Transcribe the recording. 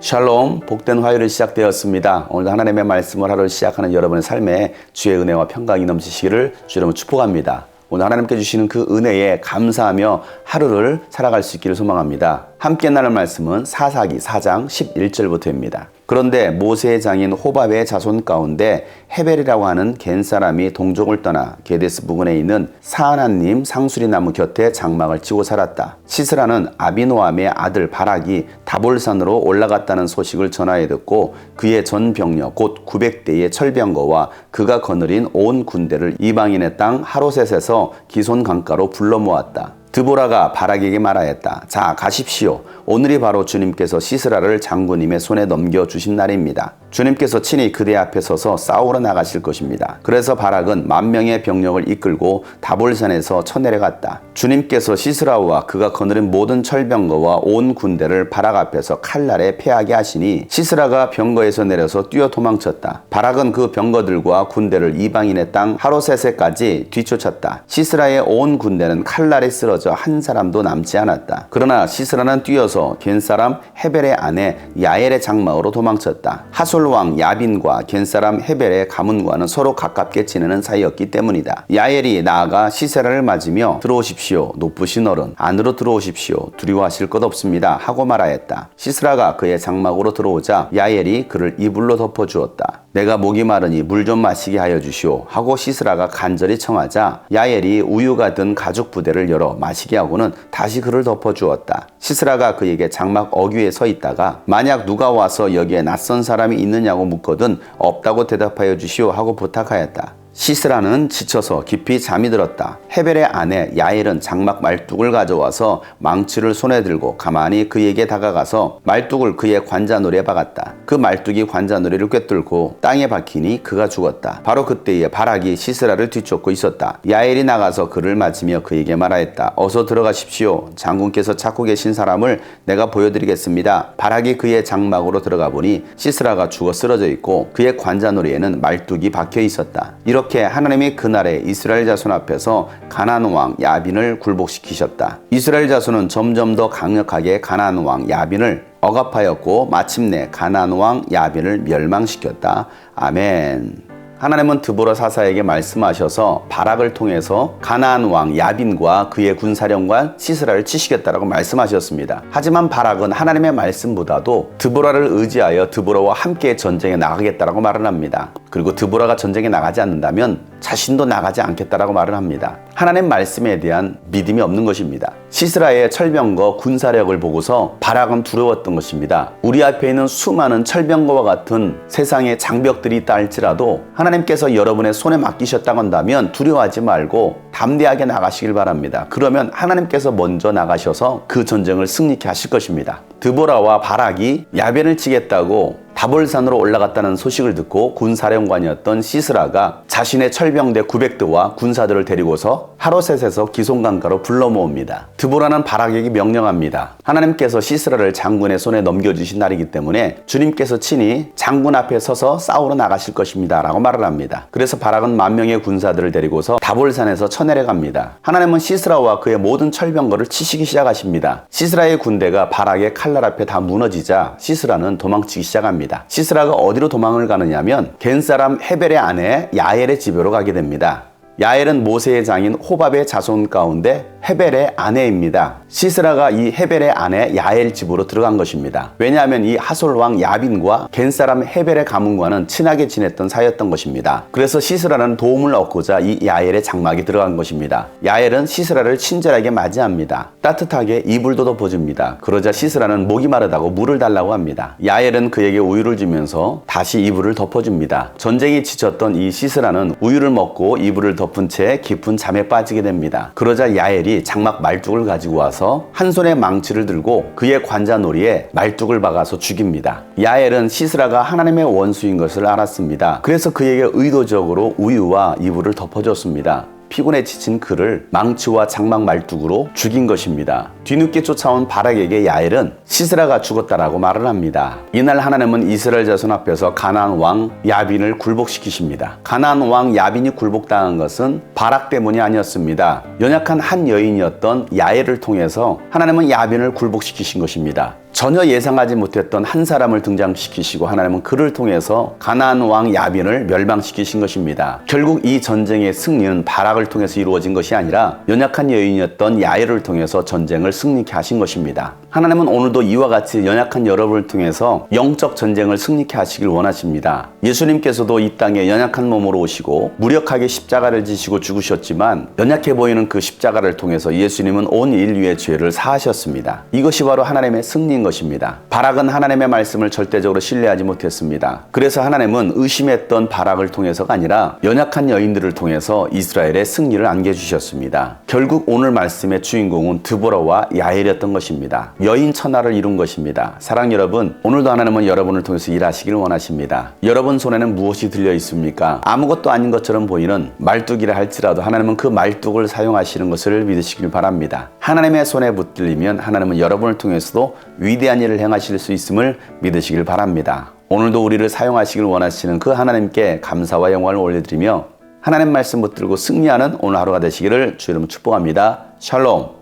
샬롬, 복된 화요일이 시작되었습니다. 오늘도 하나님의 말씀을 하루를 시작하는 여러분의 삶에 주의 은혜와 평강이 넘치시기를 주 이름으로 축복합니다. 오늘 하나님께 주시는 그 은혜에 감사하며 하루를 살아갈 수 있기를 소망합니다. 함께 나눌 말씀은 사사기 4장 11절부터입니다. 그런데 모세의 장인 호밥의 자손 가운데 헤벨이라고 하는 겐 사람이 동족을 떠나 게데스 부근에 있는 사하나님 상수리 나무 곁에 장막을 치고 살았다. 시스라는 아비노함의 아들 바락이 다볼산으로 올라갔다는 소식을 전하여 듣고 그의 전 병력 곧 900대의 철병거와 그가 거느린 온 군대를 이방인의 땅 하로셋에서 기손 강가로 불러 모았다. 드보라가 바락에게 말하였다. 자, 가십시오. 오늘이 바로 주님께서 시스라를 장군님의 손에 넘겨주신 날입니다. 주님께서 친히 그대 앞에 서서 싸우러 나가실 것입니다. 그래서 바락은 10,000명의 병력을 이끌고 다볼산에서 쳐내려갔다. 주님께서 시스라와 그가 거느린 모든 철병거와 온 군대를 바락 앞에서 칼날에 패하게 하시니 시스라가 병거에서 내려서 뛰어 도망쳤다. 바락은 그 병거들과 군대를 이방인의 땅 하로세세까지 뒤쫓았다. 시스라의 온 군대는 칼날에 쓰러져 한 사람도 남지 않았다. 그러나 시스라는 뛰어서 겐사람 헤벨의 아내 야엘의 장막으로 도망쳤다. 하솔왕 야빈과 겐사람 헤벨의 가문과는 서로 가깝게 지내는 사이였기 때문이다. 야엘이 나아가 시스라를 맞으며 들어오십시오. 높으신 어른 안으로 들어오십시오. 두려워하실 것 없습니다. 하고 말하였다. 시스라가 그의 장막으로 들어오자 야엘이 그를 이불로 덮어주었다. 내가 목이 마르니 물 좀 마시게 하여 주시오. 하고 시스라가 간절히 청하자 야엘이 우유가 든 가죽 부대를 열어 마시게 하고는 다시 그를 덮어주었다. 시스라가 그에게 장막 어귀에 서 있다가 만약 누가 와서 여기에 낯선 사람이 있느냐고 묻거든 없다고 대답하여 주시오 하고 부탁하였다. 시스라는 지쳐서 깊이 잠이 들었다. 헤벨의 아내 야엘은 장막 말뚝을 가져와서 망치를 손에 들고 가만히 그에게 다가가서 말뚝을 그의 관자놀이에 박았다. 그 말뚝이 관자놀이를 꿰뚫고 땅에 박히니 그가 죽었다. 바로 그때에 바락이 시스라를 뒤쫓고 있었다. 야엘이 나가서 그를 맞으며 그에게 말하였다. 어서 들어가십시오. 장군께서 찾고 계신 사람을 내가 보여드리겠습니다. 바락이 그의 장막으로 들어가 보니 시스라가 죽어 쓰러져 있고 그의 관자놀이에는 말뚝이 박혀 있었다. 이렇게 하나님이 그날에 이스라엘 자손 앞에서 가나안 왕 야빈을 굴복시키셨다. 이스라엘 자손은 점점 더 강력하게 가나안 왕 야빈을 억압하였고 마침내 가나안 왕 야빈을 멸망시켰다. 아멘. 하나님은 드보라 사사에게 말씀하셔서 바락을 통해서 가나안 왕 야빈과 그의 군사령관 시스라를 치시겠다라고 말씀하셨습니다. 하지만 바락은 하나님의 말씀보다도 드보라를 의지하여 드보라와 함께 전쟁에 나가겠다라고 말을 합니다. 그리고 드보라가 전쟁에 나가지 않는다면 자신도 나가지 않겠다라고 말을 합니다. 하나님 말씀에 대한 믿음이 없는 것입니다. 시스라의 철병거 군사력을 보고서 바락은 두려웠던 것입니다. 우리 앞에 있는 수많은 철병거와 같은 세상의 장벽들이 있다 할지라도 하나님께서 여러분의 손에 맡기셨다고 한다면 두려워하지 말고 담대하게 나가시길 바랍니다. 그러면 하나님께서 먼저 나가셔서 그 전쟁을 승리케 하실 것입니다. 드보라와 바락이 야벤을 치겠다고 다볼산으로 올라갔다는 소식을 듣고 군사령관이었던 시스라가 자신의 철병대 900대와 군사들을 데리고서 하로셋에서 기손강가로 불러 모읍니다. 드보라는 바락에게 명령합니다. 하나님께서 시스라를 장군의 손에 넘겨주신 날이기 때문에 주님께서 친히 장군 앞에 서서 싸우러 나가실 것입니다 라고 말을 합니다. 그래서 바락은 10,000명의 군사들을 데리고서 다볼산에서 쳐내려갑니다. 하나님은 시스라와 그의 모든 철병거를 치시기 시작하십니다. 시스라의 군대가 바락의 칼날 앞에 다 무너지자 시스라는 도망치기 시작합니다. 시스라가 어디로 도망을 가느냐면 겐사람 헤벨의 아내 야엘의 집으로 가게 됩니다. 야엘은 모세의 장인 호밥의 자손 가운데 헤벨의 아내입니다. 시스라가 이 헤벨의 아내 야엘 집으로 들어간 것입니다. 왜냐하면 이 하솔왕 야빈과 겐사람 헤벨의 가문과는 친하게 지냈던 사이였던 것입니다. 그래서 시스라는 도움을 얻고자 이 야엘의 장막에 들어간 것입니다. 야엘은 시스라를 친절하게 맞이합니다. 따뜻하게 이불도 덮어줍니다. 그러자 시스라는 목이 마르다고 물을 달라고 합니다. 야엘은 그에게 우유를 주면서 다시 이불을 덮어줍니다. 전쟁이 지쳤던 이 시스라는 우유를 먹고 이불을 덮은 채 깊은 잠에 빠지게 됩니다. 그러자 야엘이 장막 말뚝을 가지고 와서 한 손에 망치를 들고 그의 관자놀이에 말뚝을 박아서 죽입니다. 야엘은 시스라가 하나님의 원수인 것을 알았습니다. 그래서 그에게 의도적으로 우유와 이불을 덮어줬습니다. 피곤에 지친 그를 망치와 장막 말뚝으로 죽인 것입니다. 뒤늦게 쫓아온 바락에게 야엘은 시스라가 죽었다라고 말을 합니다. 이날 하나님은 이스라엘 자손 앞에서 가나안 왕 야빈을 굴복시키십니다. 가나안 왕 야빈이 굴복당한 것은 바락 때문이 아니었습니다. 연약한 한 여인이었던 야엘을 통해서 하나님은 야빈을 굴복시키신 것입니다. 전혀 예상하지 못했던 한 사람을 등장시키시고 하나님은 그를 통해서 가나안 왕 야빈을 멸망시키신 것입니다. 결국 이 전쟁의 승리는 바락을 통해서 이루어진 것이 아니라 연약한 여인이었던 야엘을 통해서 전쟁을 승리케 하신 것입니다. 하나님은 오늘도 이와 같이 연약한 여러분을 통해서 영적 전쟁을 승리케 하시길 원하십니다. 예수님께서도 이 땅에 연약한 몸으로 오시고 무력하게 십자가를 지시고 죽으셨지만 연약해 보이는 그 십자가를 통해서 예수님은 온 인류의 죄를 사하셨습니다. 이것이 바로 하나님의 승리인 것입니다. 바락은 하나님의 말씀을 절대적으로 신뢰하지 못했습니다. 그래서 하나님은 의심했던 바락을 통해서가 아니라 연약한 여인들을 통해서 이스라엘의 승리를 안겨주셨습니다. 결국 오늘 말씀의 주인공은 드보라와 야엘이었던 것입니다. 여인 천하를 이룬 것입니다. 사랑 여러분, 오늘도 하나님은 여러분을 통해서 일하시길 원하십니다. 여러분 손에는 무엇이 들려 있습니까? 아무것도 아닌 것처럼 보이는 말뚝이라 할지라도 하나님은 그 말뚝을 사용하시는 것을 믿으시길 바랍니다. 하나님의 손에 붙들리면 하나님은 여러분을 통해서도 위대한 일을 행하실 수 있음을 믿으시길 바랍니다. 오늘도 우리를 사용하시길 원하시는 그 하나님께 감사와 영광을 올려드리며 하나님 말씀 붙들고 승리하는 오늘 하루가 되시기를 주 이름으로 축복합니다. 샬롬.